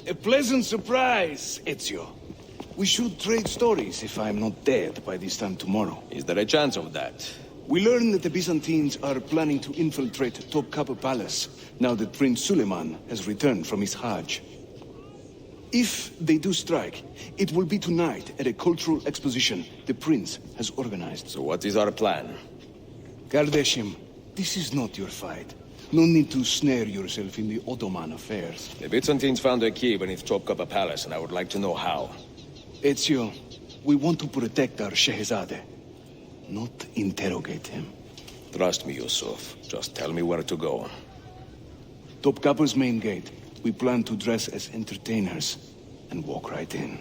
A pleasant surprise, Ezio. We should trade stories if I'm not dead by this time tomorrow. Is there a chance of that? We learn that the Byzantines are planning to infiltrate Topkapi Palace, now that Prince Suleiman has returned from his Hajj. If they do strike, it will be tonight at a cultural exposition the prince has organized. So what is our plan? Kardashim, this is not your fight. No need to snare yourself in the Ottoman affairs. The Byzantines found a key beneath Topkapi Palace, and I would like to know how. Ezio, we want to protect our Shehzade, not interrogate him. Trust me, Yusuf. Just tell me where to go. Topkapi's main gate. We plan to dress as entertainers and walk right in.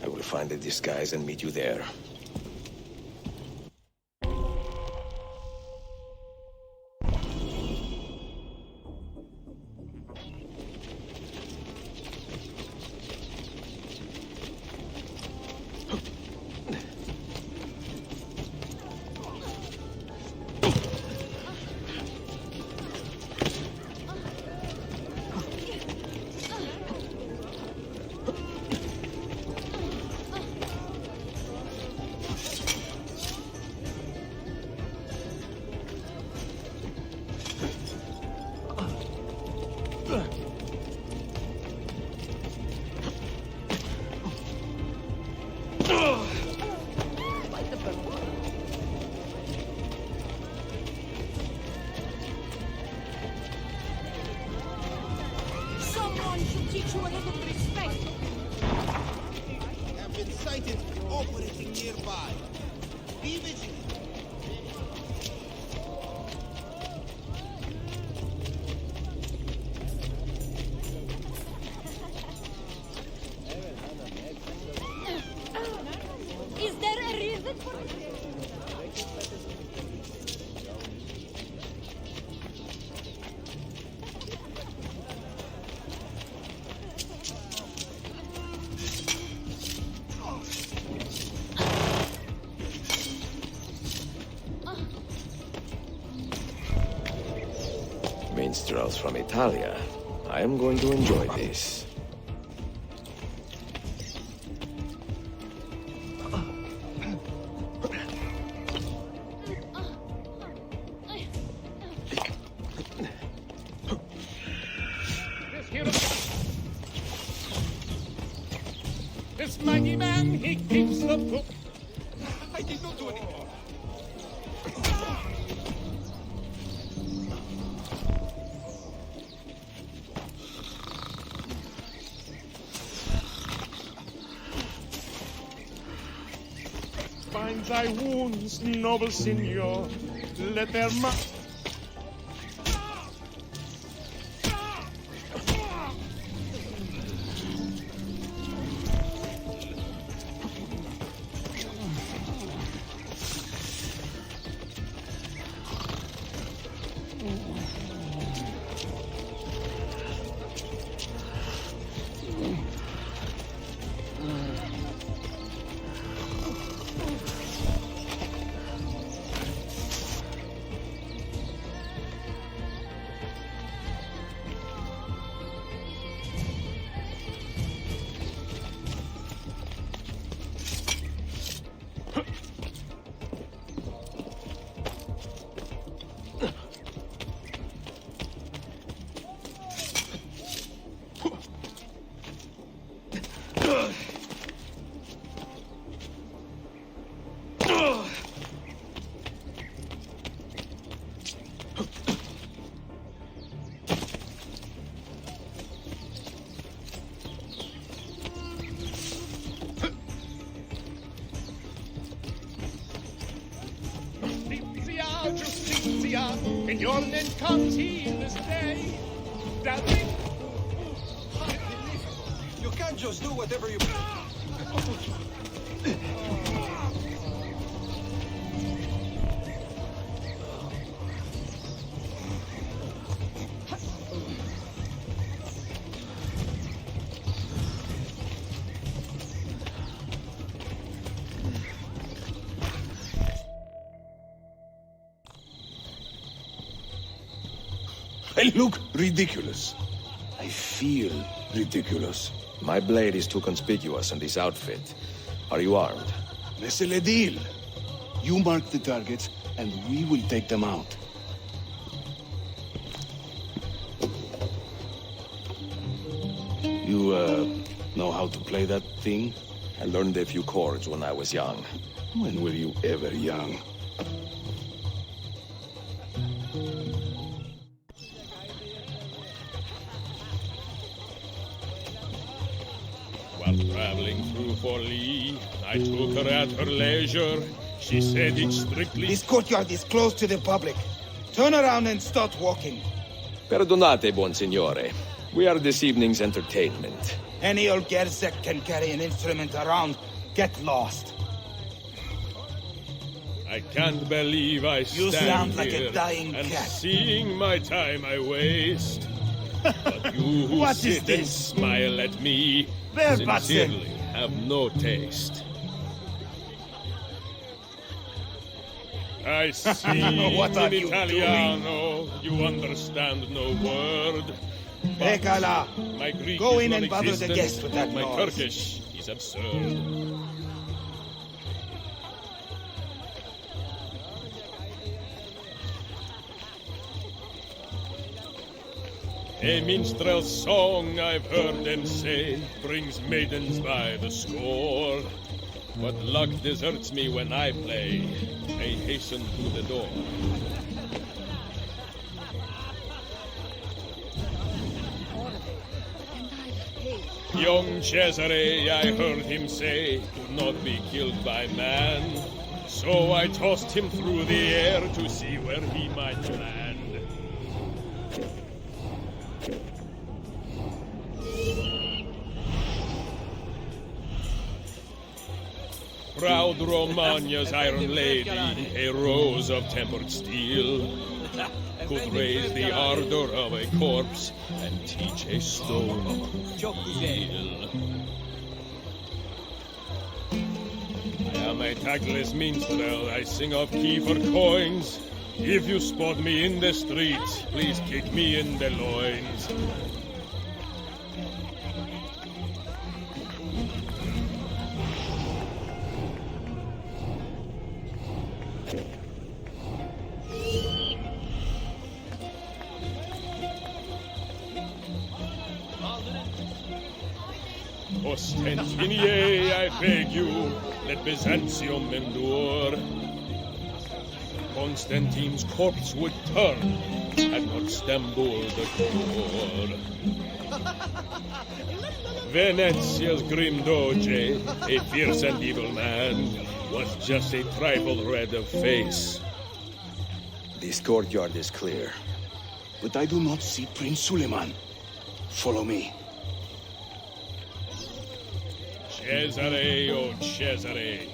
I will find a disguise and meet you there. Someone should teach you a little respect. Have been sighted operating nearby. Be vigilant. Is there a reason for it? Minstrels from Italia. I am going to enjoy this. This mighty man, he keeps the book. I did not do anything. Bind thy wounds, noble signor. Let their Justitia, in your name comes he this day. You can't just do whatever you... I look ridiculous. I feel Ridiculous. My blade is too conspicuous in this outfit. Are you armed? C'est le deal. You mark the targets, and we will take them out. You, know how to play that thing? I learned a few chords when I was young. When were you ever young? While traveling through Forli, I took her at her leisure. She said it's strictly... This courtyard is closed to the public. Turn around and start walking. Perdonate, buon signore. We are this evening's entertainment. Any old gerzek can carry an instrument around. Get lost. I can't believe I You stand sound like a here dying and cat. seeing my time I waste. But you who What is sit and this? smile at me Verbatim. sincerely have no taste. I see What are in you Italiano, you understand no word. Hey, Gala. My Greek Go is in and bother the non-existent. guest with that My noise. Turkish is absurd. A minstrel's song I've heard them say brings maidens by the score. But luck deserts me when I play. I hasten to the door. Young Cesare, I heard him say, could not be killed by man. So I tossed him through the air to see where he might land. Proud Romagna's iron lady, a rose of tempered steel, could raise the ardor of a corpse and teach a stone to heal. I am a tactless minstrel, I sing off key for coins. If you spot me in the streets, please kick me in the loins. Ostentinier, I beg you, let Byzantium endure. Constantine's corpse would turn, had not Stambul the core. Venezia's grim doge, a fierce and evil man, was just a trifle red of face. This courtyard is clear. But I do not see Prince Suleiman. Follow me. Cesare, oh Cesare,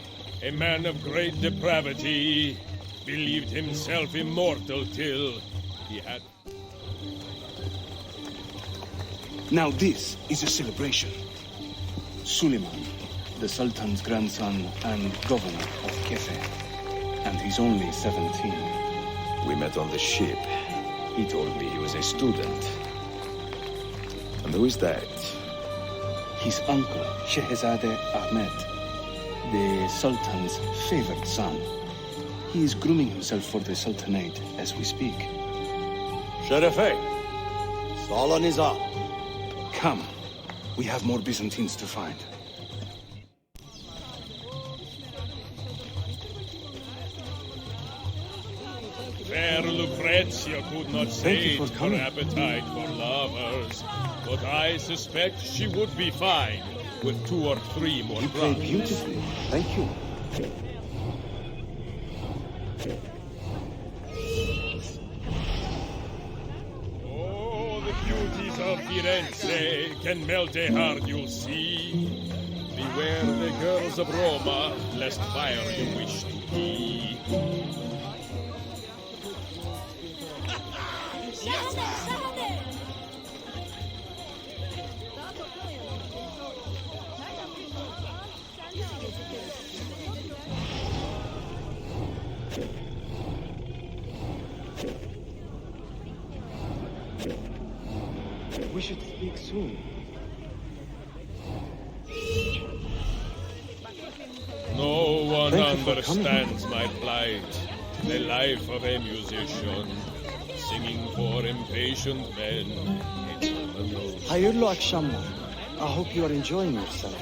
a man of great depravity, believed himself immortal till he had... Now this is a celebration. Suleiman, the Sultan's grandson and governor of Kefe. And he's only 17. We met on the ship. He told me he was a student. And who is that? His uncle, Shehzade Ahmed, the Sultan's favored son. He is grooming himself for the Sultanate as we speak. Sherife, Salon is up. Come. We have more Byzantines to find. Fair Lucrezia could not Thank you sate for her coming. appetite for lovers, but I suspect she would be fine with 2 or 3 more You play brothers. beautifully. Thank you. Oh, the beauties of Firenze can melt a heart, you'll see. Beware the girls of Roma, lest fire you wish to be. We should speak soon. understands my plight. The life of a musician, singing for impatient men. It's on the nose. Hayırlı akşamlar. I hope you are enjoying yourself.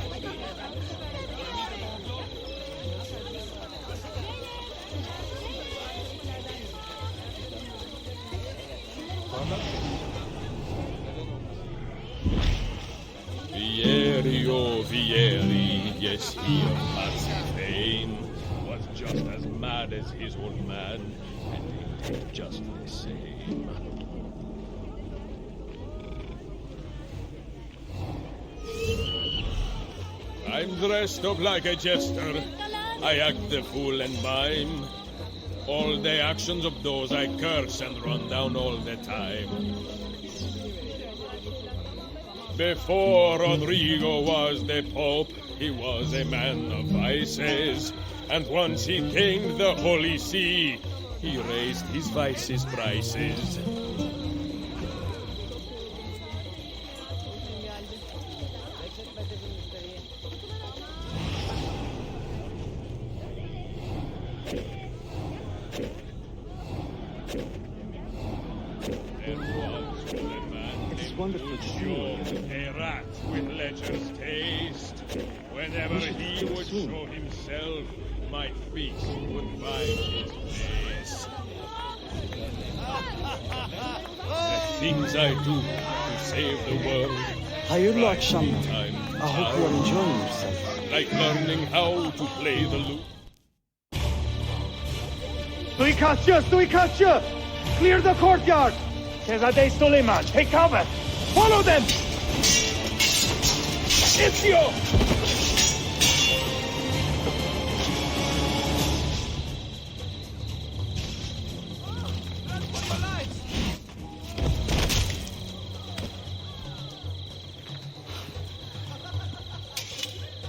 Vieri, oh Vieri, yes, he of massive fame, was just as mad as his old man, and they did just the same. I'm dressed up like a jester. I act the fool and mime. All the actions of those I curse and run down all the time. Before Rodrigo was the Pope, he was a man of vices. And once he gained the Holy See, he raised his vices' prices. Wonderful to see you. A rat with lecher's taste. Whenever he would show himself, my feast would find his place. The things I do to save the world. Hayırlı akşamlar. I hope you are enjoying yourself. Like learning how to play the lute. Suikastçı! Clear the courtyard! Şehzade Suleiman, take cover! Follow them! Ezio!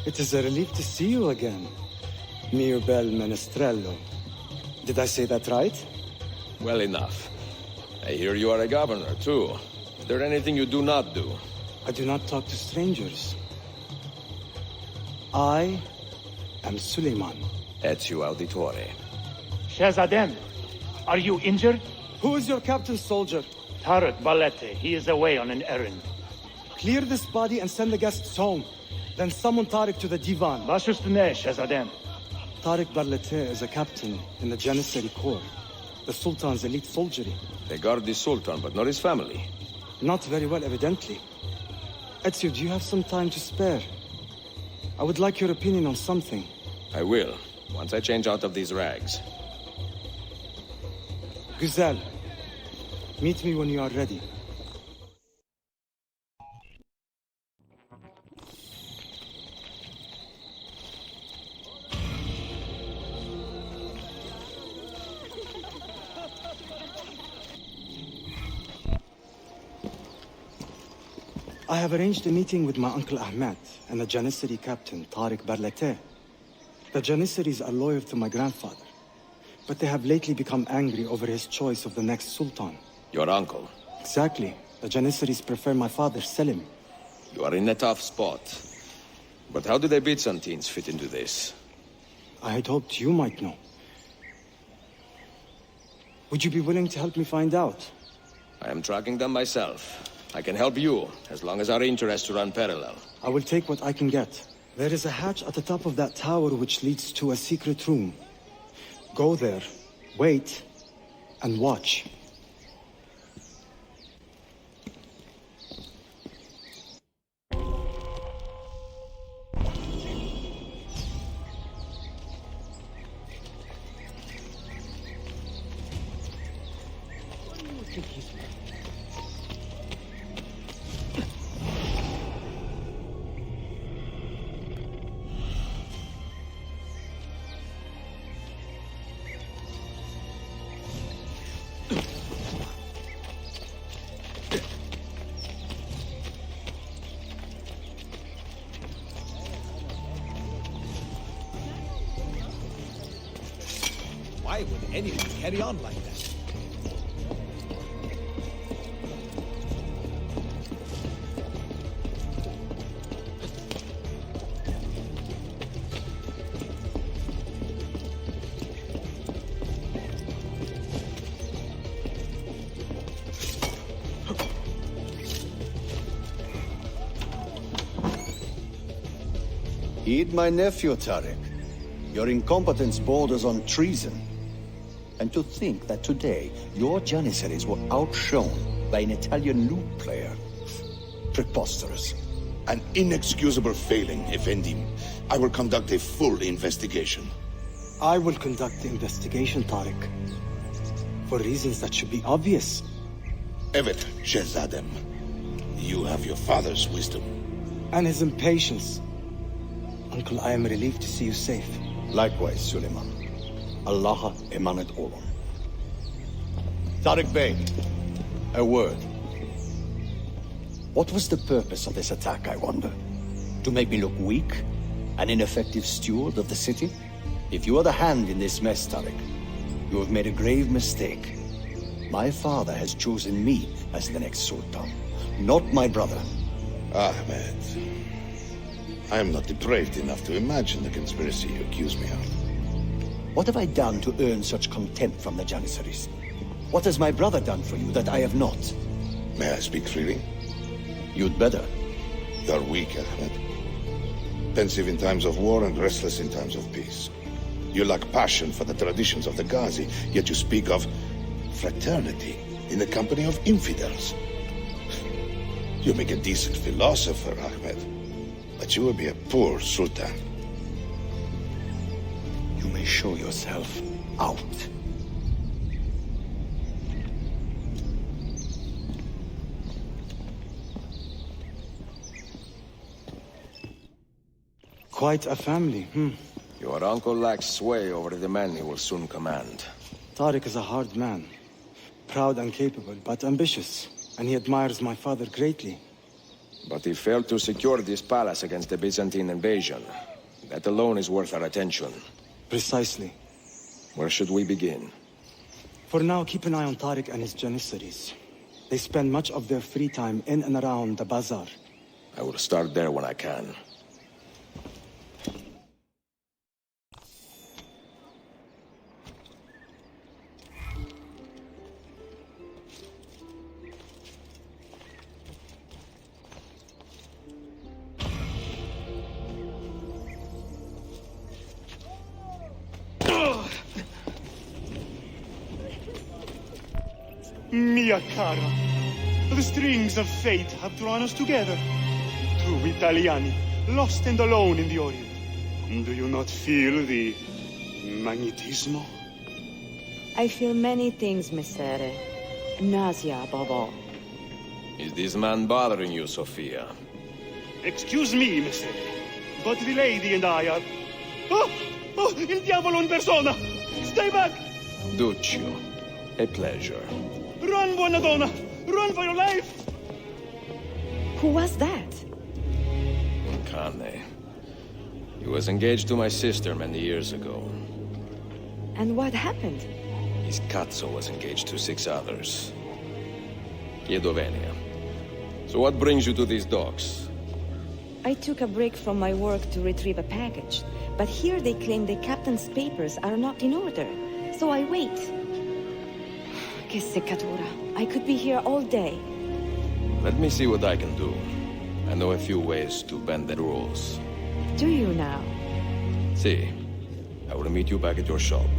It is a relief to see you again, mio bel menestrello. Did I say that right? Well enough. I hear you are a governor, too. Is there anything you do not do? I do not talk to strangers. I am Suleiman. Ezio Auditore. Shehzadem, are you injured? Who is your captain, soldier? Tarek Balete, he is away on an errand. Clear this body and send the guests home. Then summon Tarek to the divan. Baş üstüne, Shehzadem. Tarek Barlete is a captain in the Janissary Corps, the Sultan's elite soldiery. They guard the Sultan, but not his family. Not very well, evidently. Ezio, do you have some time to spare? I would like your opinion on something. I will, once I change out of these rags. Güzel. Meet me when you are ready. I have arranged a meeting with my uncle Ahmed and the Janissary captain, Tariq Barlete. The Janissaries are loyal to my grandfather, but they have lately become angry over his choice of the next sultan. Your uncle. Exactly. The Janissaries prefer my father, Selim. You are in a tough spot. But how do the Byzantines fit into this? I had hoped you might know. Would you be willing to help me find out? I am tracking them myself. I can help you, as long as our interests run parallel. I will take what I can get. There is a hatch at the top of that tower which leads to a secret room. Go there, wait, and watch. Why would anyone carry on like that? Heed my nephew, Tariq. Your incompetence borders on treason. And to think that today, your Janissaries were outshone by an Italian lute player. Preposterous. An inexcusable failing, Effendi. I will conduct a full investigation. I will conduct the investigation, Tariq. For reasons that should be obvious. Evet, Shehzadem. You have your father's wisdom. And his impatience. Uncle, I am relieved to see you safe. Likewise, Suleiman. Allah emanat olun. Tariq Bey, a word. What was the purpose of this attack, I wonder? To make me look weak? An ineffective steward of the city? If you are the hand in this mess, Tariq, you have made a grave mistake. My father has chosen me as the next Sultan, not my brother. Ahmed. I am not depraved enough to imagine the conspiracy you accuse me of. What have I done to earn such contempt from the Janissaries? What has my brother done for you that I have not? May I speak freely? You'd better. You are weak, Ahmed. Pensive in times of war and restless in times of peace. You lack passion for the traditions of the Ghazi, yet you speak of fraternity in the company of infidels. You make a decent philosopher, Ahmed, but you will be a poor sultan. You may show yourself out. Quite a family, Your uncle lacks sway over the men he will soon command. Tariq is a hard man. Proud and capable, but ambitious. And he admires my father greatly. But he failed to secure this palace against the Byzantine invasion. That alone is worth our attention. Precisely. Where should we begin? For now, keep an eye on Tariq and his Janissaries. They spend much of their free time in and around the bazaar. I will start there when I can. Mia cara, the strings of fate have drawn us together. Two Italiani, lost and alone in the Orient. Do you not feel the magnetismo? I feel many things, Messere. Nausea above all. Is this man bothering you, Sophia? Excuse me, Messere, but the lady and I are... Oh! Oh, il diavolo in persona! Stay back! Duccio, a pleasure. Run, buona donna! Run for your life! Who was that? Cane. He was engaged to my sister many years ago. And what happened? His cazzo was engaged to 6 others. Chiedovenia. So what brings you to these docks? I took a break from my work to retrieve a package, but here they claim the captain's papers are not in order, so I wait. Che seccatura. I could be here all day. Let me see what I can do. I know a few ways to bend the rules. Do you now? See, I will meet you back at your shop.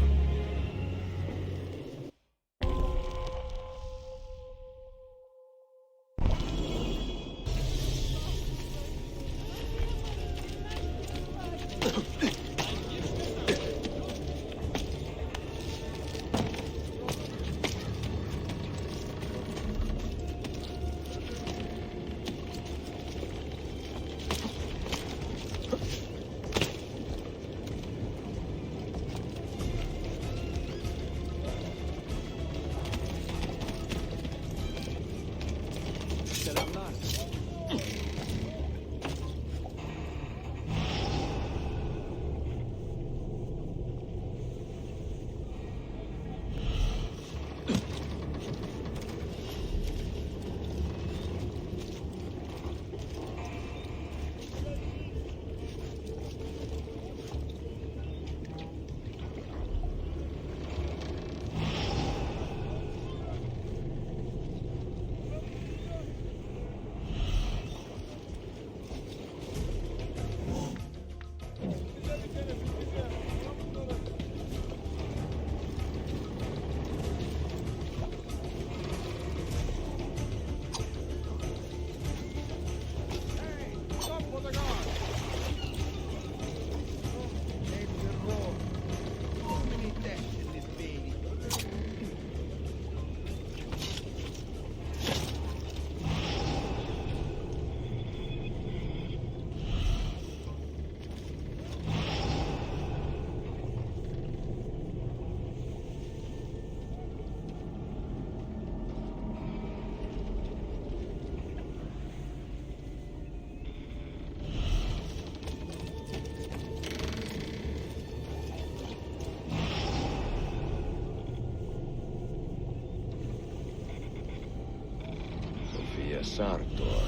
Sofia Sartor.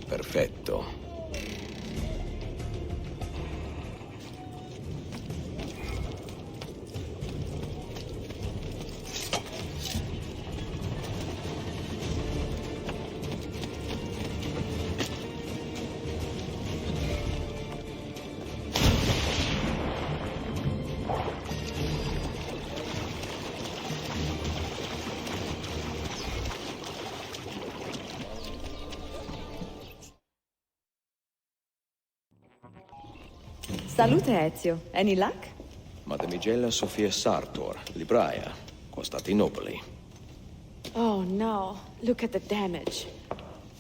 Perfetto. Salute, Ezio. Any luck? Mademoiselle Sofia Sartor, libraia, Costantinopoli. Oh no, look at the damage.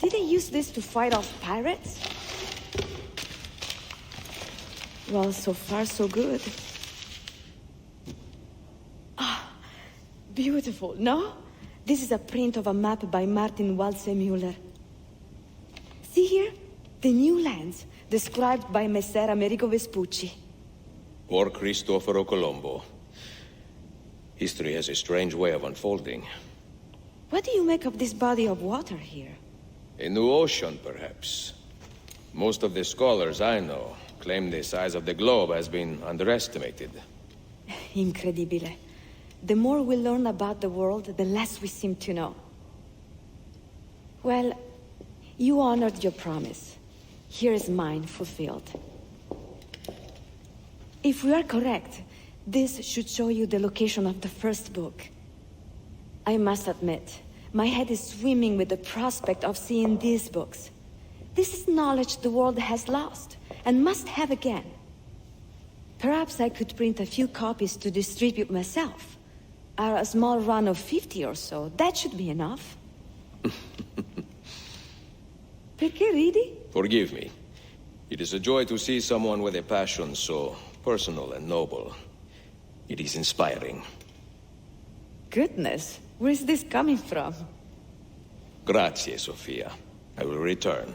Did they use this to fight off pirates? Well, so far so good. Ah, beautiful, no? This is a print of a map by Martin Walsemuller. See here? The new lands, described by Messer Amerigo Vespucci. Or Cristoforo Colombo. History has a strange way of unfolding. What do you make of this body of water here? A new ocean, perhaps. Most of the scholars I know claim the size of the globe has been underestimated. Incredibile. The more we learn about the world, the less we seem to know. Well, you honored your promise. Here is mine fulfilled. If we are correct, this should show you the location of the first book. I must admit, my head is swimming with the prospect of seeing these books. This is knowledge the world has lost, and must have again. Perhaps I could print a few copies to distribute myself. A small run of 50 or so, that should be enough. Perché ridi? Forgive me. It is a joy to see someone with a passion so personal and noble. It is inspiring. Goodness, where is this coming from? Grazie, Sofia. I will return.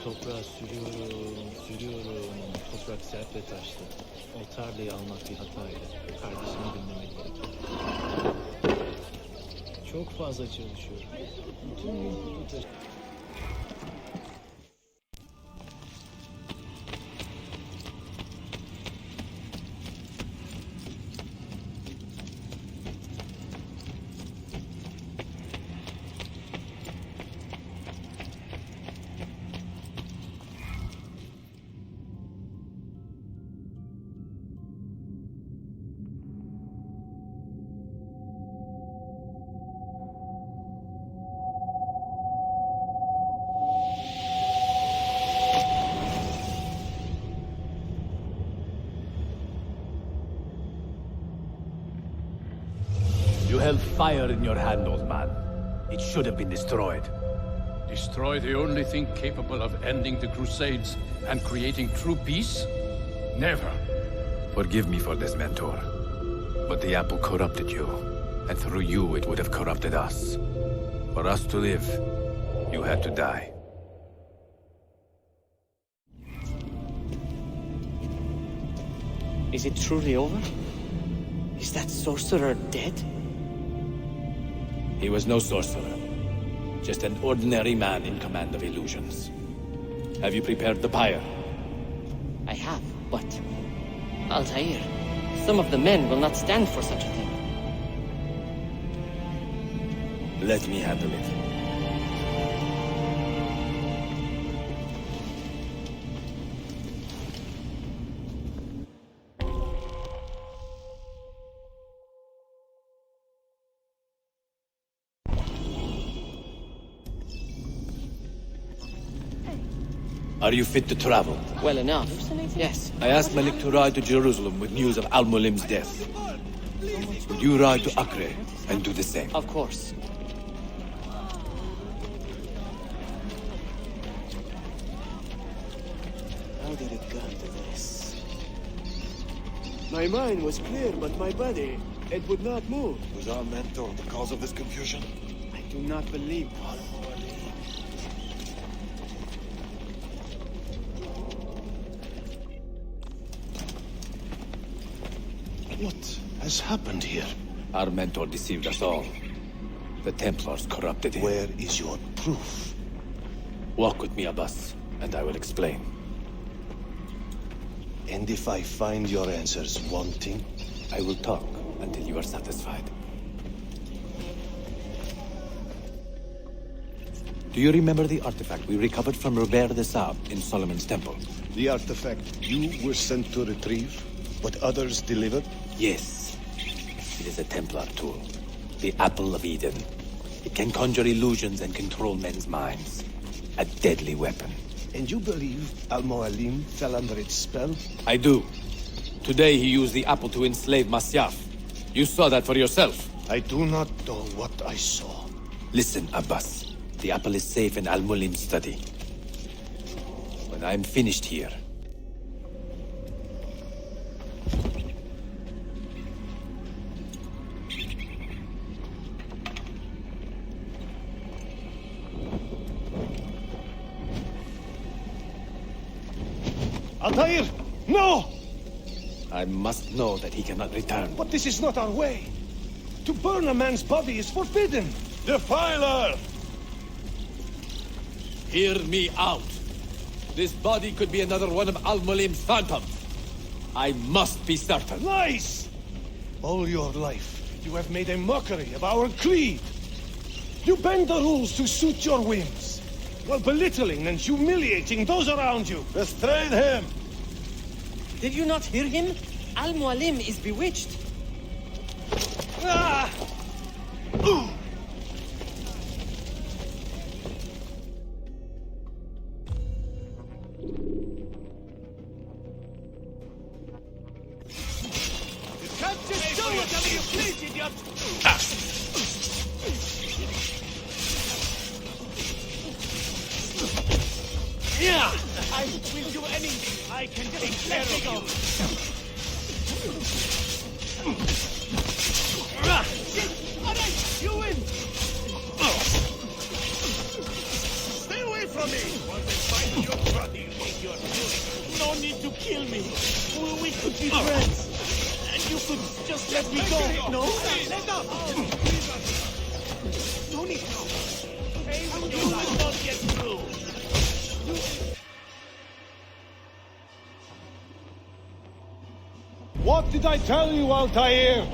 Toprağa sürüyorum. Toprak sert ve taşlı. O tarlayı almak bir hataydı. Kardeşimi dinlemeli gerekiyor. Çok fazla çalışıyorum. Bütün gün kutu taşı... You held fire in your hand, old man. It should have been destroyed. Destroy the only thing capable of ending the Crusades and creating true peace? Never. Forgive me for this, Mentor. But the apple corrupted you. And through you, it would have corrupted us. For us to live, you had to die. Is it truly over? Is that sorcerer dead? He was no sorcerer. Just an ordinary man in command of illusions. Have you prepared the pyre? I have, but... Altair, some of the men will not stand for such a thing. Let me handle it. Are you fit to travel? Well enough, yes. I asked Malik to ride to Jerusalem with news of Al-Mulim's death. Would you ride to Acre and do the same? Of course. How did it come to this? My mind was clear, but my body, it would not move. Was our mentor the cause of this confusion? I do not believe God. What has happened here? Our mentor deceived us all. The Templars corrupted him. Where is your proof? Walk with me, Abbas, and I will explain. And if I find your answers wanting? I will talk until you are satisfied. Do you remember the artifact we recovered from Robert de Sable in Solomon's temple? The artifact you were sent to retrieve, but others delivered? Yes. It is a Templar tool. The Apple of Eden. It can conjure illusions and control men's minds. A deadly weapon. And you believe Al-Mualim fell under its spell? I do. Today he used the apple to enslave Masyaf. You saw that for yourself. I do not know what I saw. Listen, Abbas. The apple is safe in Al-Mulim's study. When I'm finished here... Altair! No! I must know that he cannot return. But this is not our way. To burn a man's body is forbidden. Defiler! Hear me out. This body could be another one of Al-Mulim's phantoms. I must be certain. Lies! All your life, you have made a mockery of our creed. You bend the rules to suit your whims, while belittling and humiliating those around you. Restrain him! Did you not hear him? Al-Mualim is bewitched. Ah! Yeah! I will do anything. I can take care of you. Alright, you win! Stay away from me! Once I find your body, your fury. No need to kill me. We could be friends. And you could just let me go, no? Let up! No need to. Hey, you will not get through. What did I tell you, Altair?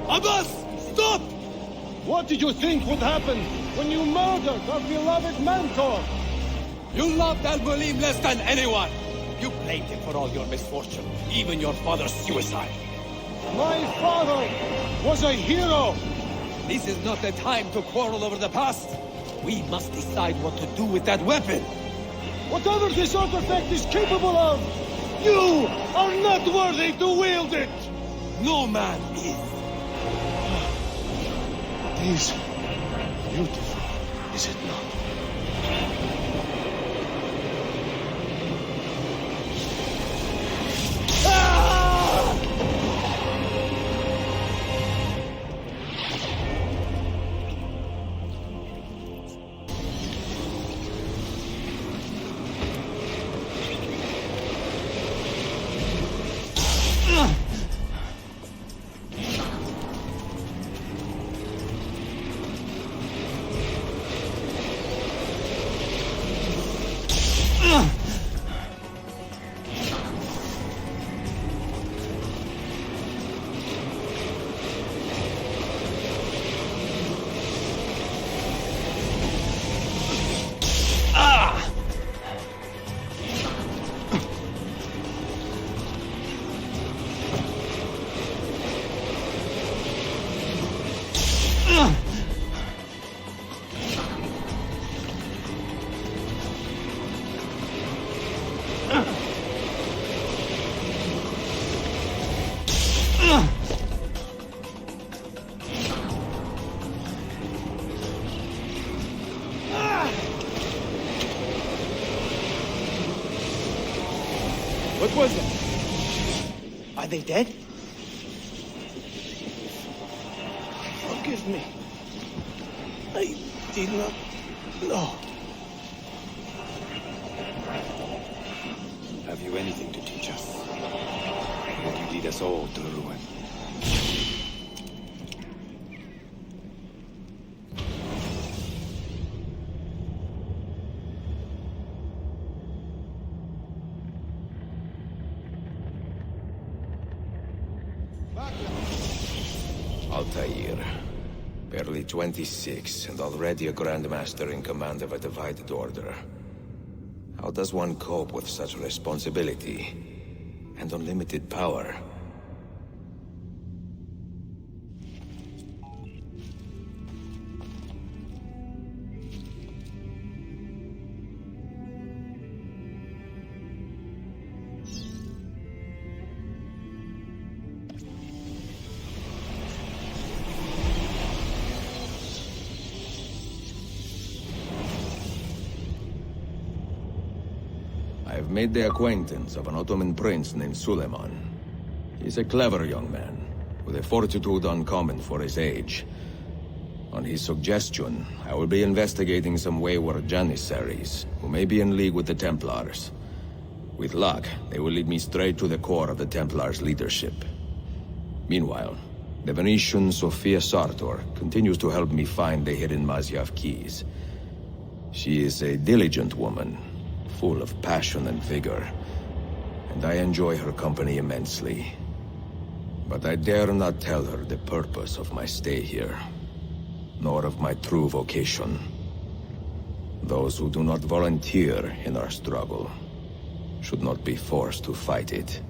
Abbas! Stop! What did you think would happen when you murdered our beloved mentor? You loved Al-Mulim less than anyone! You blamed him for all your misfortune, even your father's suicide. My father was a hero! This is not the time to quarrel over the past. We must decide what to do with that weapon. Whatever this artifact is capable of, you are not worthy to wield it! No man is. It is beautiful, is it not? What was it? Are they dead? Forgive me. I did not know. Have you anything to teach us? Or will you lead us all to ruin? Altair, Barely 26, and already a Grandmaster in command of a divided order. How does one cope with such responsibility and unlimited power? I've made the acquaintance of an Ottoman prince named Suleiman. He's a clever young man, with a fortitude uncommon for his age. On his suggestion, I will be investigating some wayward Janissaries, who may be in league with the Templars. With luck, they will lead me straight to the core of the Templars' leadership. Meanwhile, the Venetian Sophia Sartor continues to help me find the hidden Mazyav keys. She is a diligent woman, full of passion and vigor, and I enjoy her company immensely. But I dare not tell her the purpose of my stay here, nor of my true vocation. Those who do not volunteer in our struggle should not be forced to fight it.